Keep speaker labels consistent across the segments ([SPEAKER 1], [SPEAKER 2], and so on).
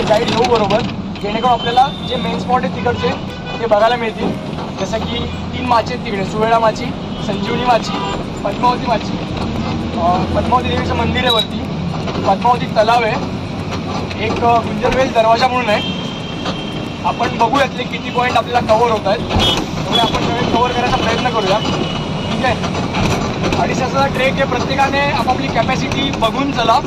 [SPEAKER 1] Guide घेऊ बरोबर, जेणेकरून आपल्याला जे मेन स्पॉट आहे तिकडचे ते बघायला मिळतील. जसं की 3 माची आहेत तिकडे, सुवेळा माची, संजीवनी माची, पद्मावती माची, पद्मावती देवीचं मंदिर आहे वरती, पद्मावती तलाव आहे, एक गुंजरवेल दरवाजा म्हणून आहे. आपण बघूयातले किती पॉईंट आपल्याला कव्हर होत आहेत, त्यामुळे आपण सगळे कव्हर करायचा प्रयत्न करूया. ठीक आहे. 2.5 तासाचा ट्रेक आहे. प्रत्येकाने आपापली कॅपॅसिटी बघून चला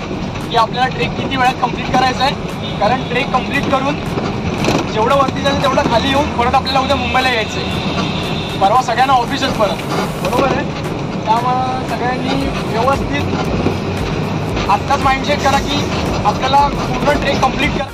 [SPEAKER 1] की आपल्याला ट्रेक किती वेळात कंप्लीट करायचा आहे, कारण ट्रेक कंप्लीट करून जेवढं वरती जाईल तेवढं खाली येऊन परत आपल्याला उद्या मुंबईला यायचं आहे. परवा सगळ्यांना ऑफिसच परत, बरोबर आहे. त्यामुळं सगळ्यांनी व्यवस्थित आत्ताच माइंडसेट करा की आपल्याला पूर्ण ट्रेक कंप्लीट करा.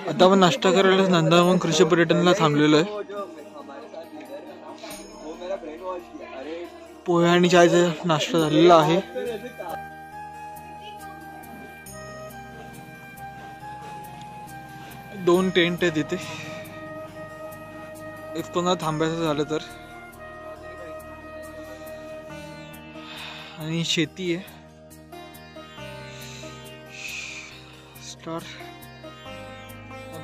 [SPEAKER 2] आता आपण नाश्ता करायला नंदावन कृषी पर्यटनला थांबलेलो आहे. पोहे आणि चायचा नाश्ता झालेला आहे. दोन टेंट आहेत इथे, एक कोणाला थांबायचं झालं तर, आणि शेती आहे. स्टार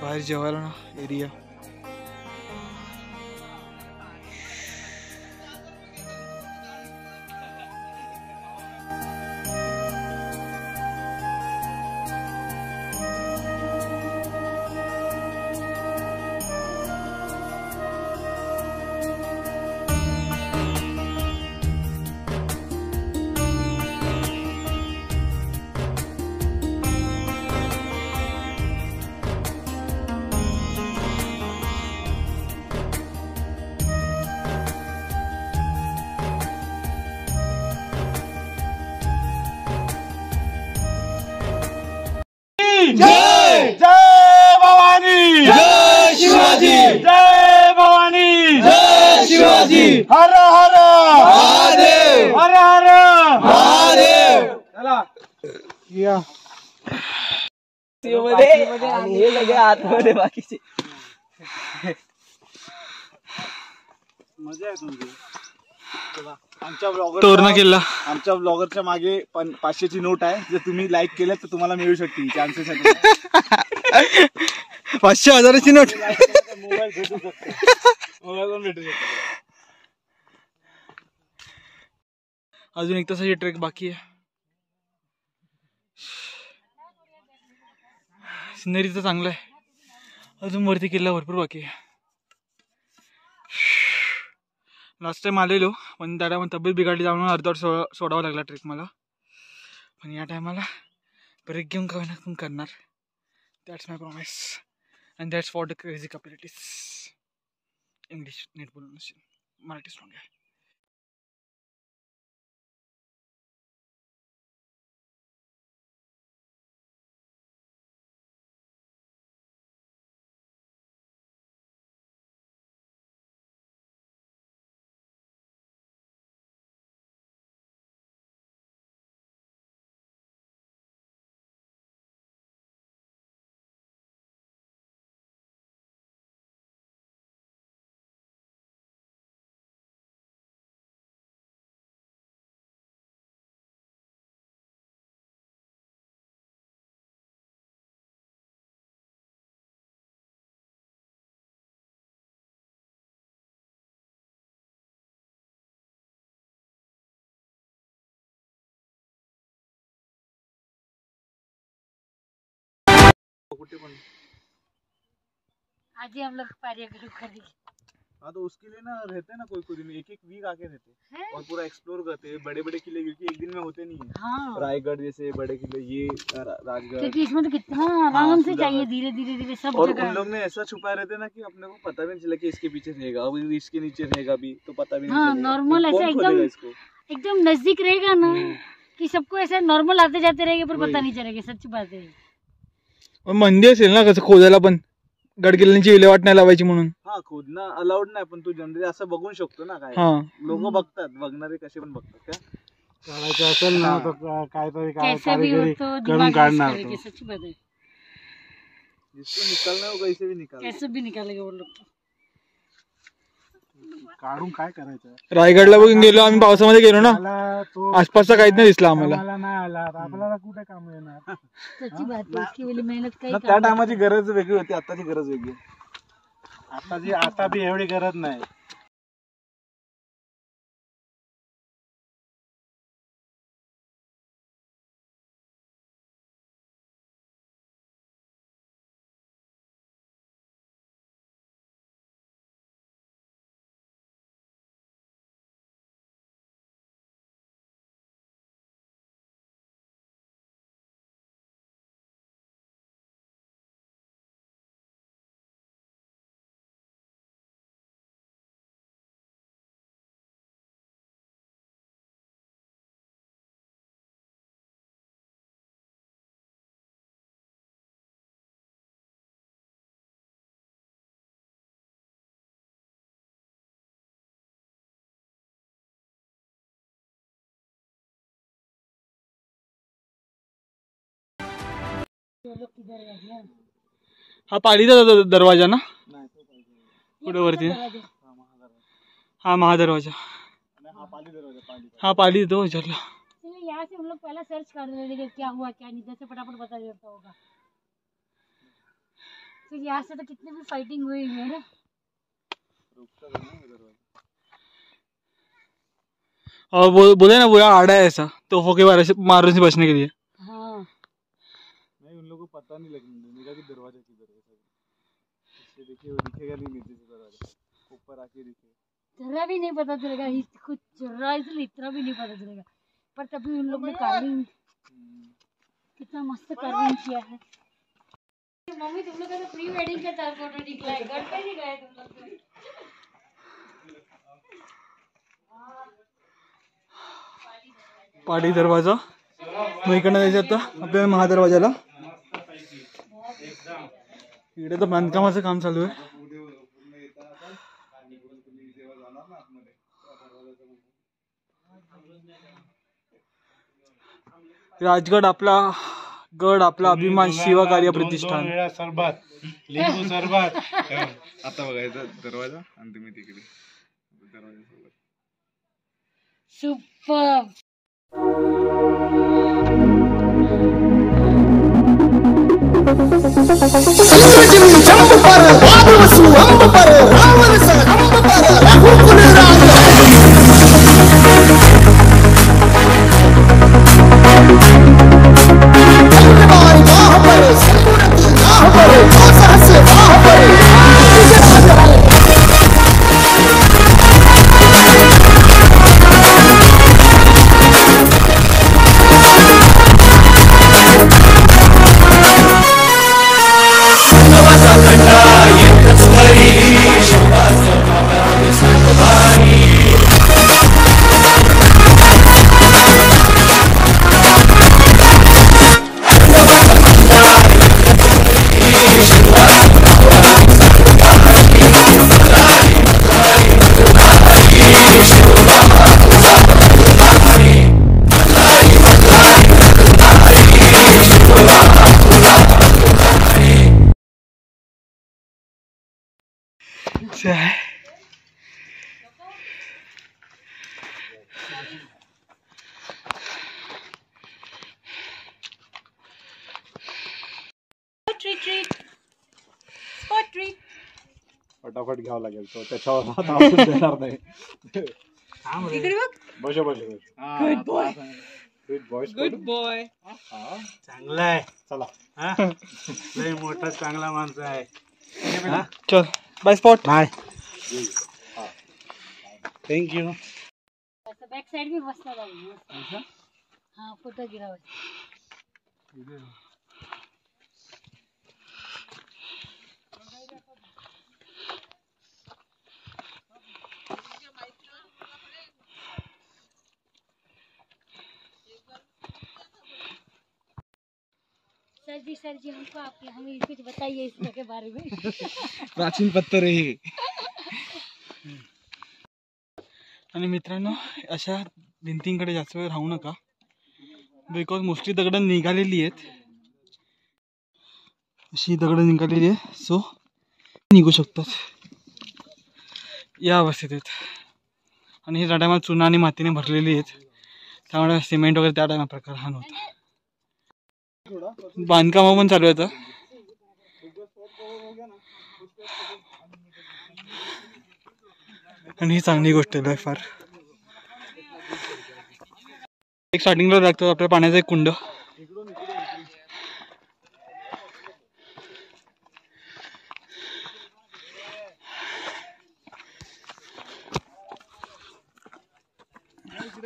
[SPEAKER 2] बाहेर जेवायला ना एरिया.
[SPEAKER 1] जय जय भवानी, जय शिवाजी, जय भवानी, जय शिवाजी, हर हर महादेव, हर हर महादेव. चला या
[SPEAKER 3] आणि हे सगळे आतमध्ये बाकीचे.
[SPEAKER 1] मजा आहे तुमची. आमच्या ब्लॉगर
[SPEAKER 2] तोरणा केला.
[SPEAKER 1] आमच्या ब्लॉगरच्या मागे 500ची नोट आहे. जर तुम्ही लाईक केलं तर तुम्हाला मिळू शकते. चान्सेस आहेत.
[SPEAKER 2] 500,000ची नोट.
[SPEAKER 1] मोबाईल भेटू शकतो. मोबाईल पण भेटू शकतो.
[SPEAKER 2] अजून 1 तासाची ट्रेक बाकी आहे. सिनरी तर चांगलं आहे. अजून वरती किल्ला भरपूर बाकी आहे. लास्ट टाइम आलेलो पण त्या टायमाला तब्येत बिघडली, त्यामुळे अर्धवट सोडावा लागला ट्रेक मला. पण या टायमाला ब्रेक घेऊन काय ना करणार. That's my promise and that's for the crazy capabilities. English नीट बोलून नसेल, मराठी स्ट्रॉंग आहे.
[SPEAKER 1] कुठे पण
[SPEAKER 4] आज ही हम लोग पारिया ग्रुप करेंगे।
[SPEAKER 2] हाँ तो उसके लिए ना रहते हैं ना कोई दिन एक वीक आके रहते
[SPEAKER 4] हैं?
[SPEAKER 2] और पूरा एक्सप्लोर करते हैं बड़े बड़े किले, क्योंकि एक दिन में होते नहीं है।
[SPEAKER 4] हाँ
[SPEAKER 2] रायगढ़ जैसे बड़े किले, ये राजगढ़,
[SPEAKER 4] क्योंकि इसमें तो कितना आराम से चाहिए, धीरे धीरे धीरे सब
[SPEAKER 2] और
[SPEAKER 4] जगह।
[SPEAKER 2] उन लोग ने ऐसा छुपाए रहते ना कि अपने को पता भी नहीं चला कि इसके पीछे रहेगा, अब इसके नीचे रहेगा भी तो पता भी नहीं
[SPEAKER 4] हाँ,
[SPEAKER 2] चलेगा।
[SPEAKER 4] नॉर्मल
[SPEAKER 2] कौन
[SPEAKER 4] ऐसे
[SPEAKER 2] खोलेगा इसको?
[SPEAKER 4] एकदम नजदीक रहेगा ना कि सबको ऐसे नॉर्मल आते जाते रहेंगे पर पता नहीं चलेगा। सच बात है।
[SPEAKER 2] मंदिर असेल ना कसं खोदायला पण गड किल्ल्यांची विल्हेवाट नाही लावायची म्हणून.
[SPEAKER 1] हा खोदणं अलाउड नाही, पण तू जनरली असं बघू शकतो ना. काय
[SPEAKER 2] हा
[SPEAKER 1] लोक बघतात, बघणारे कसे पण बघतात का
[SPEAKER 5] काढायचं असेल ना तर काहीतरी
[SPEAKER 4] कैसा भी हो
[SPEAKER 5] कारिगिरी
[SPEAKER 4] तो
[SPEAKER 5] करून
[SPEAKER 4] दिमाग यूज
[SPEAKER 5] काढणार
[SPEAKER 4] करेंगे।
[SPEAKER 5] तो.
[SPEAKER 4] सच बात है।
[SPEAKER 1] जिसको निकालना हो कैसे भी निकाल.
[SPEAKER 4] कैसे भी निकालेंगे वो लोग।
[SPEAKER 5] काढून काय करायचं.
[SPEAKER 2] रायगडला बघून गेलो आम्ही, पावसामध्ये गेलो ना,
[SPEAKER 5] मला तो
[SPEAKER 2] आसपासचा काहीच नाही दिसला आम्हाला.
[SPEAKER 5] मला नाही आला तर आपल्याला कुठे काम येणार.
[SPEAKER 4] सच्ची बात है। उसकी वाली मेहनत काही
[SPEAKER 1] त्या टायमाची गरज वेगळी होती, आताची गरज वेगळी.
[SPEAKER 5] आता बी एवढी गरज नाही.
[SPEAKER 2] हा पालीचा दरवाजा ना, पुढे वरती. हा महादरवाजा. हा पाली तो विचारला.
[SPEAKER 4] यहाँ से हम लोग पहला सर्च कर रहे थे क्या हुआ क्या नहीं, जैसे फटाफट बता देता होगा। फिर यहाँ से तो कितनी भी फाइटिंग हुई है ना।
[SPEAKER 2] और बोले ना वो आड़ा है ऐसा तोहफों के मारने से बचने के लिए.
[SPEAKER 4] हाँ
[SPEAKER 1] नहीं, उन लोगों को पता नहीं लगेगा कि दरवाजा किधर है. इससे देखिए वो दिखेगा नहीं नीचे से दरवाजा, ऊपर आके दिखेगा.
[SPEAKER 4] जरा भी नहीं पता चलेगा, कुछ जरा इसलिए इतना भी नहीं पता चलेगा। पर तभी उन लोग ने कार्विंग कितना मस्त कार्विंग किया है। मम्मी तुम लोग का तो प्री वेडिंग का 4 फोटो निकला है, घर पे नहीं गए तुम लोग।
[SPEAKER 2] पाली दरवाजा. मग इकडनं जायचं आता आपल्याला महादरवाजाला. इकडे तर बांधकामाचं काम चालू आहे. राजगड आपला गड, आपला अभिमान, शिवा कार्य प्रतिष्ठान.
[SPEAKER 5] सरबत, लिंबू सरबत.
[SPEAKER 1] आता बघायचा दरवाजा आणि तुम्ही तिकडे दरवाजा.
[SPEAKER 4] सुपर.
[SPEAKER 6] जंप पर वादवसु अंब पर रावण सा अंब पर रघुकुल राज चंद्रमाई बाह पर संपूर्णति नाह पर सहस बाह पर
[SPEAKER 5] फटाफट घ्यावं लागेल तो, त्याच्यावर आता आपण देणार नाही. बस बस गुड बॉय. चांगला आहे. चला लय मोठा चांगला माणूस आहे.
[SPEAKER 2] चल bye spot.
[SPEAKER 5] Bye. Thank you.
[SPEAKER 4] Back side भी मस्त लगा. हाँ फोटो गिरा हुआ. सर जी हमको आप हमें कुछ बताइए इसके के बारे में.
[SPEAKER 2] प्राचीन पत्थर आहे हे. आणि मित्रांनो अशा भिंतींकडे जास्त वेळ राहू नका बिकॉज मोस्टली दगडं निघालेली आहेत. अशी दगडं निघालेली आहे सो निघू शकतात या अवस्थेत आहेत. आणि ही त्या टायमात चुना आणि मातीने भरलेली आहेत त्यामुळे सिमेंट वगैरे त्या टायमा प्रकार हा नव्हता. बांधकाम पण चालू आहे आता. आणि ही चांगली गोष्ट आहे फार. एक स्टार्टिंगला लागतो आपल्या पाण्याचा एक कुंड.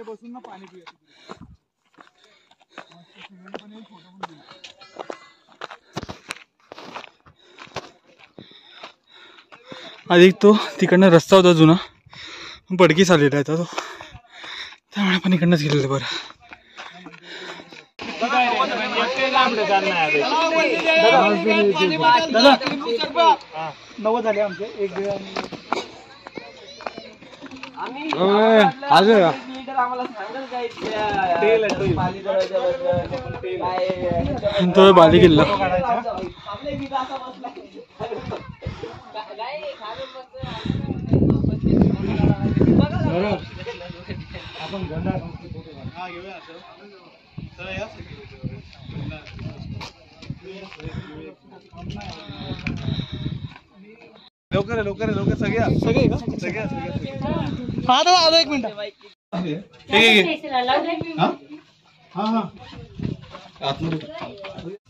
[SPEAKER 2] बसून ना पाणी पिऊया. आधी तो तिकडनं रस्ता होता जुना पडकीस आलेला आहे तो त्यामुळे आपण इकडनंच गेलेलं बरं.
[SPEAKER 1] नव्वद झाले आमचे एक
[SPEAKER 2] तो बाली किल्ला.
[SPEAKER 5] लवकर लवकर लवकर सगळ्या सगळ्या
[SPEAKER 2] आलो एक मिनिट.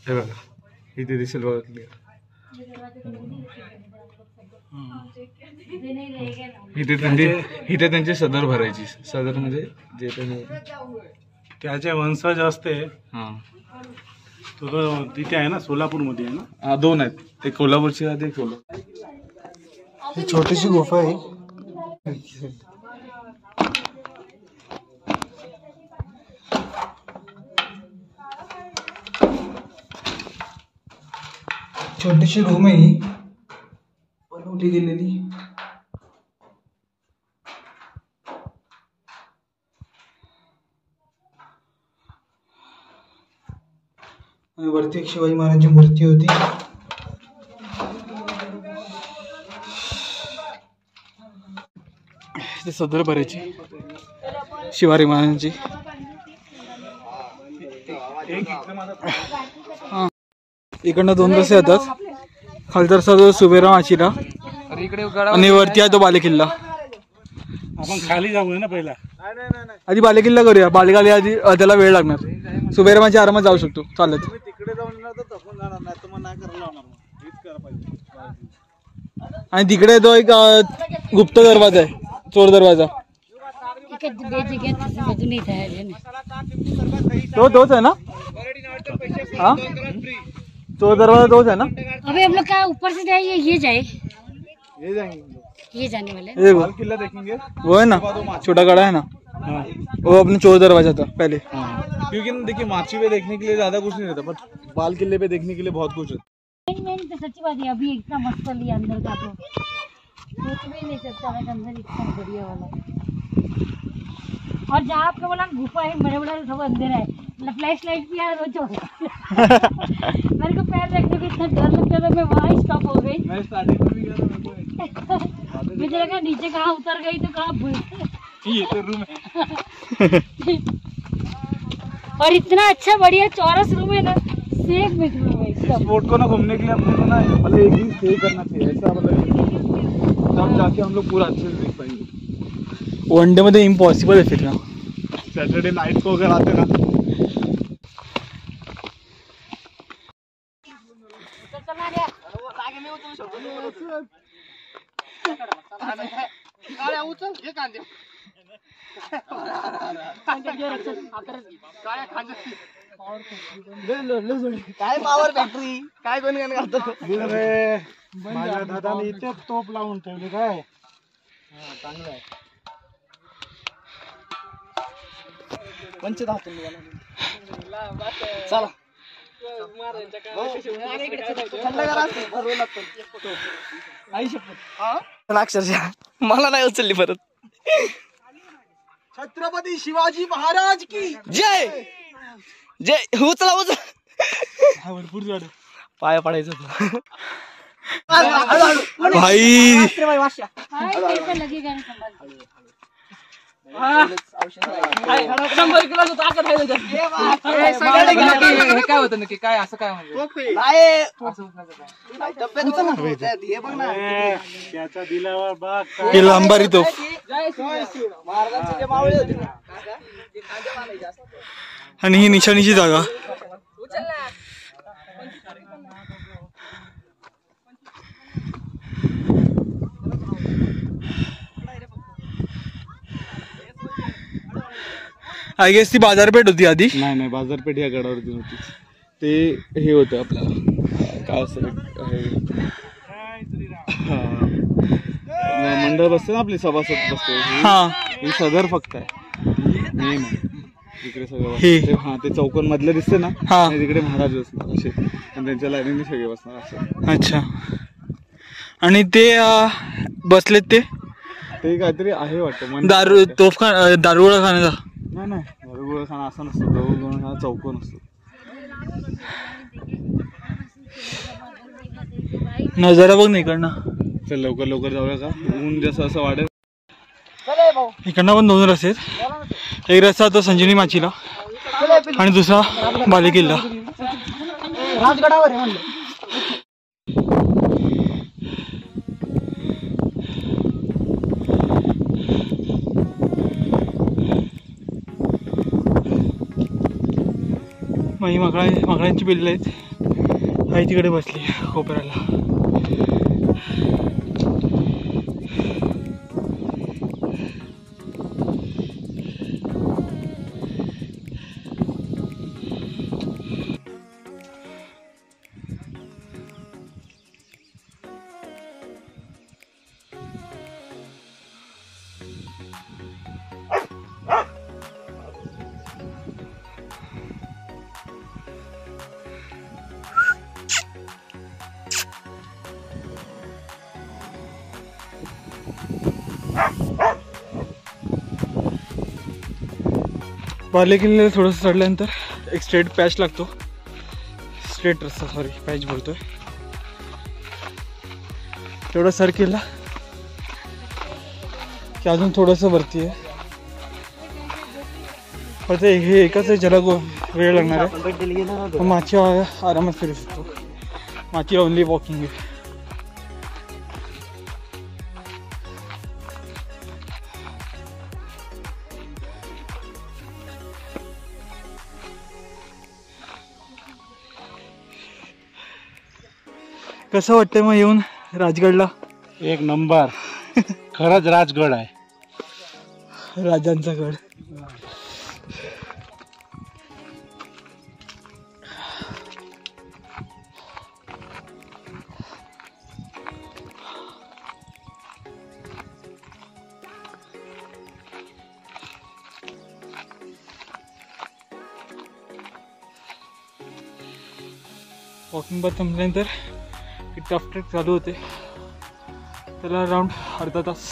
[SPEAKER 5] हे बघा इथे दिसेल बघा क्लिअर. इथे त्यांची सदर भरायची. सदर म्हणजे जे त्याचे वंशज असते. हा तो तिथे आहे ना सोलापूरमध्ये आहे ना. हा दोन आहेत एक कोल्हापूरची आहे एक सोलापूर.
[SPEAKER 2] छोटीशी गुफा आहे. छोटीशी रूम आहे ही बनवली गेलेली. आणि वरती एक शिवाजी महाराजांची मूर्ती होती. ते सदर भरायची शिवाजी महाराजांची. इकडनं दोन रस्ते येतात. खालचा रस्ता जो सुभेरा माचीला आणि वरती आहे तो बालेकिल्ला.
[SPEAKER 5] आपण खाली जाऊ ना पहिला.
[SPEAKER 2] आधी बालेकिल्ला करूया. बालेकिल्ला आधी त्याला वेळ लागणार. सुभेरा माची आरामात जाऊ शकतो चालत.
[SPEAKER 5] तिकडे जाऊन जाणार नाही तर मग नाही करायला लावणार.
[SPEAKER 2] आणि तिकडे तो एक गुप्त दरवाजा आहे चोर दरवाजा. तोच आहे ना. हाँ चोर दरवाजा तोच है ना.
[SPEAKER 4] अभी हम लोग क्या ऊपर से जाइए ये जाए
[SPEAKER 5] ये जाएंगे
[SPEAKER 4] ये जाने वाले.
[SPEAKER 5] लाल किला देखेंगे
[SPEAKER 2] वो है ना छोटा गड़ा है ना. वो अपने चोर दरवाजा था पहले.
[SPEAKER 5] क्योंकि देखिए माची पे देखने के लिए ज्यादा कुछ नहीं रहता बट बाल किले पे देखने के लिए बहुत कुछ है.
[SPEAKER 4] नहीं तो सच्ची बात है अभी इतना मस्त लिया अंदर का तो सोच भी नहीं सकता है अंदर इतना बढ़िया वाला. और जहाँ आपका बोला गुफा है बड़े बड़े सब अंधेरा है. फ्लैश लाइट भी यार रोज मेरे को पैर रखने को इतना डर लगता था. मैं वहाँ स्टॉप हो गई.
[SPEAKER 5] मैं स्टार्टिंग में भी गया था
[SPEAKER 4] मुझे लगा नीचे कहाँ उतर गई तो कहाँ
[SPEAKER 5] ये तो रूम है.
[SPEAKER 4] और इतना अच्छा बढ़िया चौरस रूम है ना. सेफ में रूम है
[SPEAKER 5] इस बोट को ना घूमने के लिए अपने को ना मतलब एक दिन स्टे करना चाहिए ऐसा मतलब तब जाके हम लोग पूरा अच्छे से देख पाएंगे.
[SPEAKER 2] वन डे मध्ये इम्पॉसिबल है फिरना.
[SPEAKER 5] सैटरडे नाइट को अगर आते ना
[SPEAKER 3] काय पॉवर फॅक्टरी काय कोण गाणं गातो
[SPEAKER 5] माझ्या दादाने इथे तोप लावून ठेवली काय
[SPEAKER 3] चांगलं आहे पंचधातून चला अक्षरशः मला नाही उचलली परत.
[SPEAKER 1] छत्रपती शिवाजी महाराज की
[SPEAKER 3] जय जय उचला उचला
[SPEAKER 2] भरपूर झाड
[SPEAKER 3] पाया पडायचं होतं.
[SPEAKER 2] भाई
[SPEAKER 4] लगेगा नहीं संभाल.
[SPEAKER 3] 100 किलो ताकद
[SPEAKER 1] काय होतं नक्की काय असं काय म्हणजे
[SPEAKER 3] हे बघ ना
[SPEAKER 5] त्याचा दिलावर बाग
[SPEAKER 2] हे लांबारी तोफ.
[SPEAKER 3] महाराजांचे जे मावळे होते ना ते खांदे बांधायचे असतात.
[SPEAKER 2] आणि ही निशाणीची जागा. आय गेस ती बाजारपेठ होती आधी.
[SPEAKER 5] नाही बाजारपेठ या गडावरती नव्हती. ते हे होतं आपलं काय असं मंडळ बसते ना आपली सभासद बसते
[SPEAKER 2] हा
[SPEAKER 5] ही सदर फक्त आहे मेन तिकडे सगळं
[SPEAKER 2] हे.
[SPEAKER 5] हा ते चौकोन मधलं दिसते ना
[SPEAKER 2] हा.
[SPEAKER 5] आणि तिकडे महाराज बसणार असे आणि त्यांच्या लाईनीने सगळे बसणार असं.
[SPEAKER 2] अच्छा. आणि ते बसलेत ते
[SPEAKER 5] काहीतरी आहे वाटतं
[SPEAKER 2] दारू तोफखाना दारुगोळा खाण्याचा.
[SPEAKER 5] नाही दरगोळखाना असं नसतं. दरगोळखाना चौकोन असतो.
[SPEAKER 2] नजारा बघ नाही इकडनं.
[SPEAKER 5] चल लवकर जाऊया का ऊन जसं असं वाढेल.
[SPEAKER 2] इकडनं पण 2 रस्ते आहेत. एक रस्ता तो संजीवनी माचीला आणि दुसरा बालेकिल्ला.
[SPEAKER 3] राजगडावर आहे म्हणलं.
[SPEAKER 2] माझी माकडांची पिल्लं आहेत. आई तिकडे बसली कोपऱ्याला. बालेकिल्ल्याला थोडंसं चढल्यानंतर एक स्ट्रेट पॅच लागतो. स्ट्रेट रस्ता पॅच बोलतोय. तेवढं सर केला की अजून थोडंसं वरती आहे. पण ते हे एकच आहे ज्याला वेळ लागणार आहे. माची आरामात फिरू शकतो. माची ओनली वॉकिंग आहे. कसं वाटतंय मग येऊन राजगडला?
[SPEAKER 5] एक नंबर. खरंच राजगड आहे.
[SPEAKER 2] राजांचा गड. वॉकिंग बात संपल्यानंतर टफ ट्रेक चालू होते. त्याला अराउंड अर्धा तास.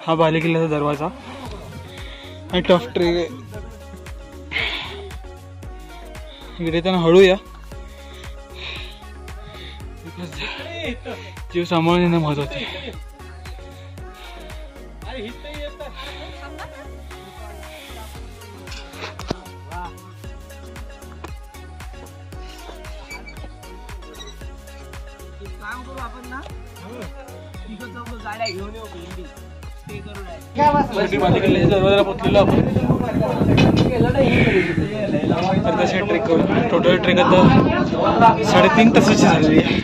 [SPEAKER 2] हा बालेकिल्ल्याचा दरवाजा आणि टफ ट्रेक आहे. इकडे त्यांना हळू या. जीव सांभाळून येणं महत्वाचे.
[SPEAKER 3] काम करू आपण ना. तिथं जाऊ गाड्या घेऊन येऊ.
[SPEAKER 2] शेवटी बालेकिल्ल्याच्या दरवाजाला पोहोचलेलो आपण. तर तसे ट्रेक करून टोटल ट्रेक आता 3.5 तासाची झालेली आहे.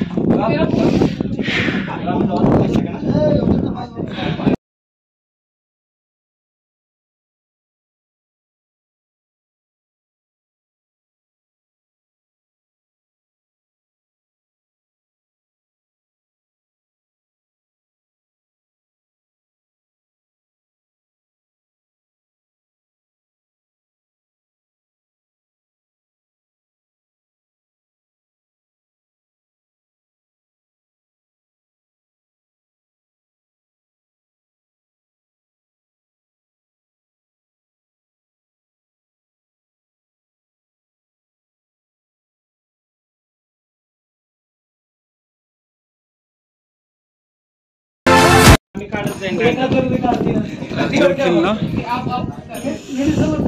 [SPEAKER 2] राजगड किल्ला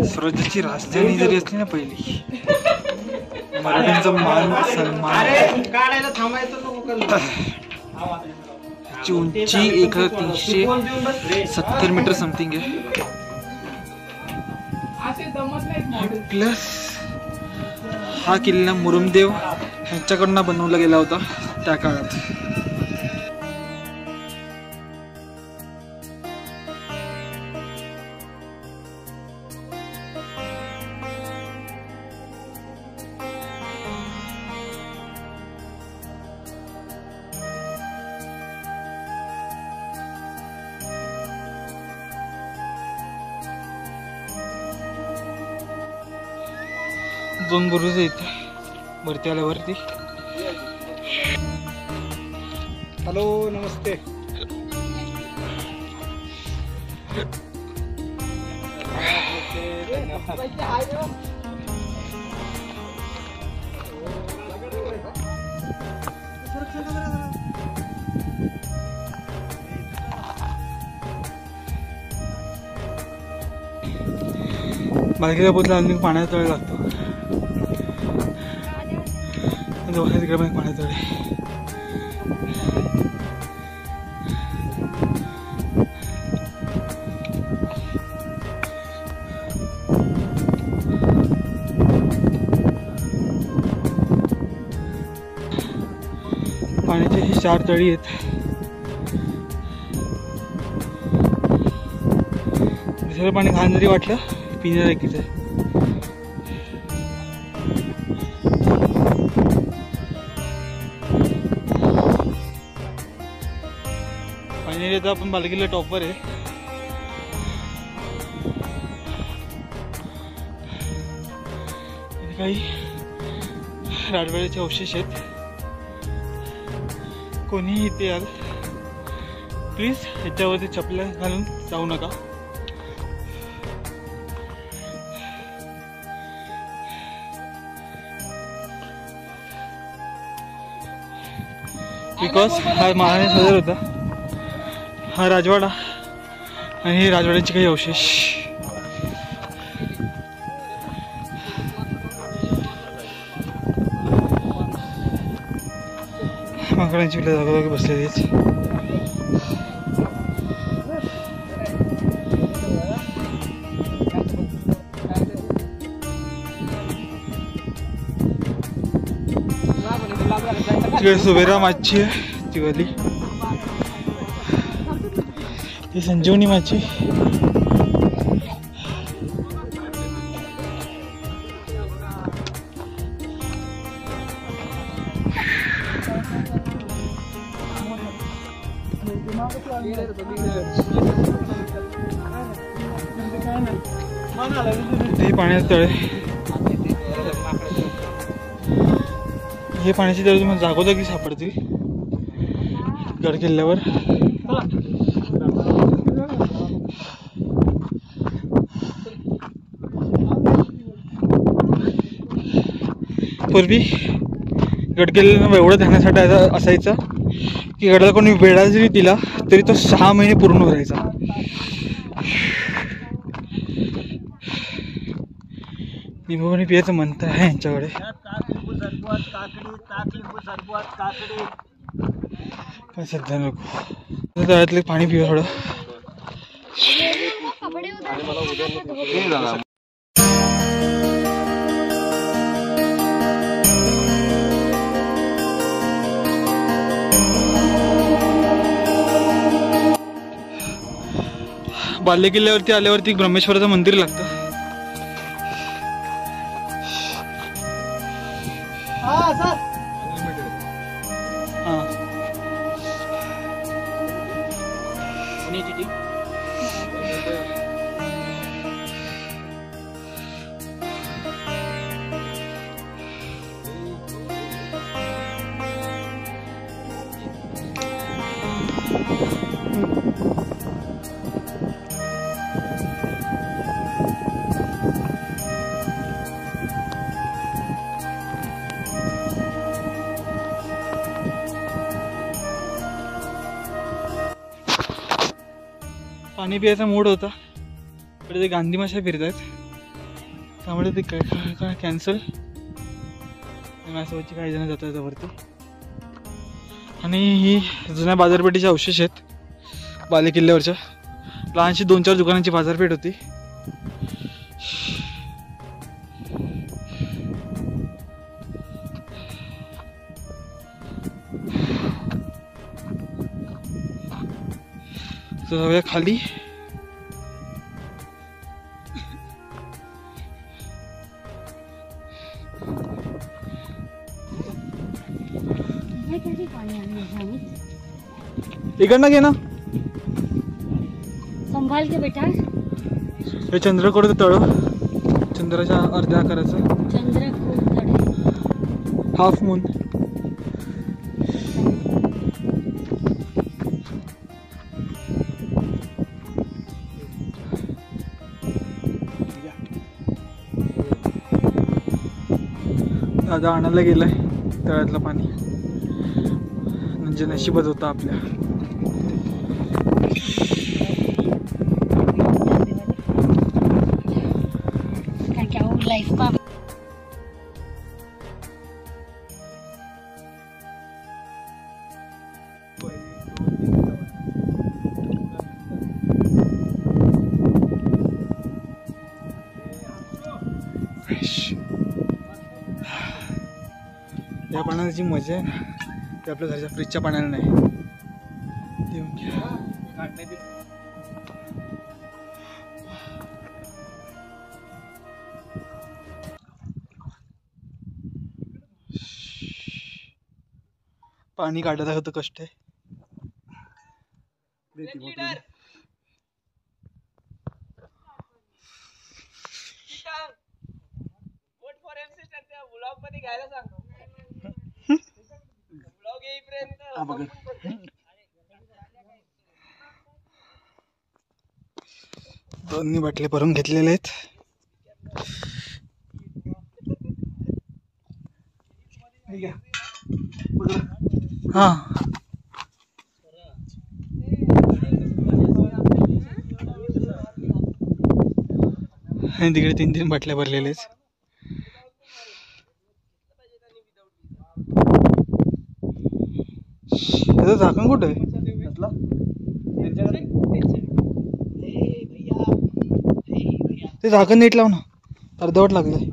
[SPEAKER 2] स्वराज्याची राजधानी जरी असली ना पहिली, मराठ्यांचा मान सन्मान. याची उंची 1370 मीटर समथिंग आहे. प्लस हा किल्ला मुरुमदेव यांच्याकडनं बनवला गेला होता त्या काळात. दोन बुरुज आहेत वरती आल्यावरती.
[SPEAKER 5] हॅलो, नमस्ते.
[SPEAKER 2] बालकीला पोचला अजून पाण्यात तळ लागतो. तिकडे पण पाण्यात तळ आहे. पाण्याचे हे 4 तळी आहेत. दुसरं पाणी घाण जरी वाटलं पिण्यालायकीच आहे. फायनली आता आपण बालकीला टॉपवर आहे. इथे काही राजवाड्याचे अवशेष आहेत. कोणीही इथे याल प्लीज ह्याच्यावरती चपल्या घालून जाऊ नका. बिकॉज हा महाराणी सदर होता, हा राजवाडा आणि हे राजवाड्याचे काही अवशेष. माकडांची जागोजागी बसलेली आहेत. तिकडे सुबेरा माची आहे ती वाली. ही संजीवनी माची. ते पाण्यात तळे. हे पाण्याची तळे तुम्हाला जागोजागी सापडतील गड किल्ल्यावर. पूर्वी गड किल्ल्याला एवढं ध्यानासाठी असायचं की गडाला कोणी वेळा जरी दिला तरी तो 6 महिने पूर्ण व्हायचा. लिंबू पाणी पियाचं मंत्र आहे यांच्याकडे. पण सध्या नको, तळ्यातले पाणी पिऊ थोडं. हे दादा बाले किल्ल्यावरती आल्यावरती ब्रह्मेश्वराचं मंदिर लागतं. हा पाणी पियाचा मूड होता पण ते गांधी माशा फिरत आहेत त्यामुळे ते काय कॅन्सल. माझ्यासोबतची काही जण जातात वरती आणि ही जुन्या बाजारपेठेचे अवशेष आहेत बाले किल्ल्यावरच्या. लहानशी 2-4 दुकानांची बाजारपेठ होती. जाऊया खाली. इकडनं घे ना.
[SPEAKER 4] संभाल के बेटा.
[SPEAKER 2] हे चंद्रकोर तळ चंद्राच्या अर्ध्या आकाराचं
[SPEAKER 4] चंद्रकोर तळे.
[SPEAKER 2] Half moon. दादा आणायला गेलाय तळ्यातलं पाणी म्हणजे नशीबच होतं आपल्या.
[SPEAKER 4] लाईफ का
[SPEAKER 2] या पाण्याची मजा आहे ना ते आपल्या घरच्या फ्रीजच्या पाण्याला नाही. देऊन घ्या. पाणी काढायला होतं कष्ट आहे.
[SPEAKER 3] ब्लॉग मध्ये घ्यायला सांग. ब्लॉग येईपर्यंत
[SPEAKER 2] दोन्ही बाटले भरून घेतलेले आहेत. हा आणि तिकडे 3-3 बाटल्या भरलेलेच. त्याचं झाकण कुठं आहे? ते झाकण नीट लाव ना अर्धवट लागलंय.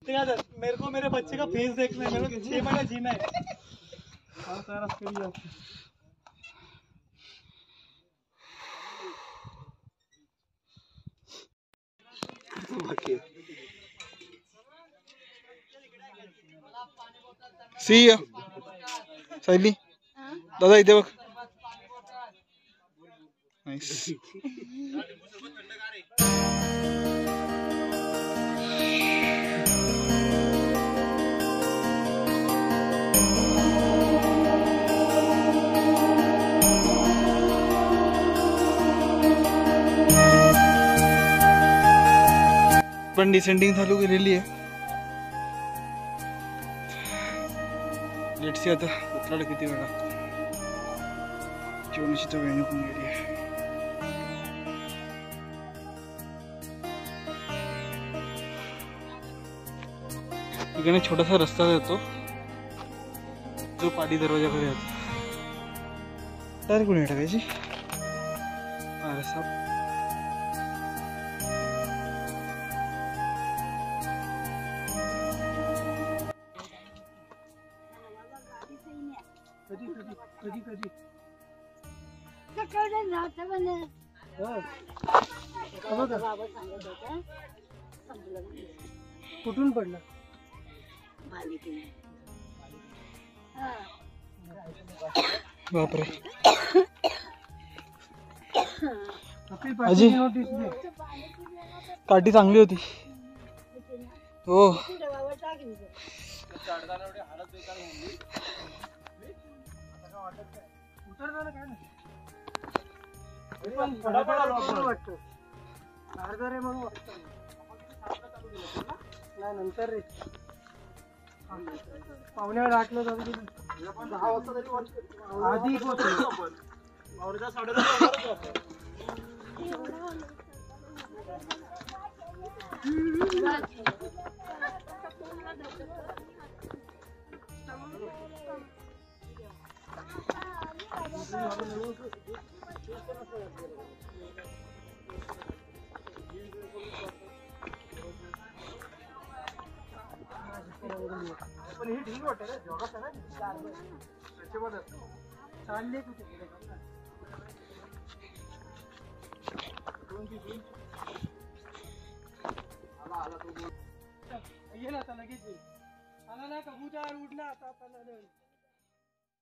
[SPEAKER 1] मेरे को मेरे बच्चे का फेस देखना है, मेरे को 6 महीने जीना है। हाँ सर, आपके लिए
[SPEAKER 2] सी या सायली दादा इथे बघ. नाईस. पण डिसेंडिंग चालू केलेली आहे. लेट्स सी आता उतरायला किती वेळ लागतो. जेवणाची तर वेळ निघून गेली आहे. इकडे छोटासा रस्ता जातो जो पाडी दरवाजाकडे जातो. टायर कुणी टाकायची रस्ता.
[SPEAKER 1] कुठून पडलं?
[SPEAKER 2] बापरे. आजी काठी चांगली होती. हो
[SPEAKER 1] नंतर रे पावण्यावर आटलं तर 10 वाजता तरी आधी पण हे ठीक वाटतं रे, जोरात आहे ना त्याच्यामध्ये चालले कुठे आला तो ये ना आता लगेच आला ना कबूतर उडला आता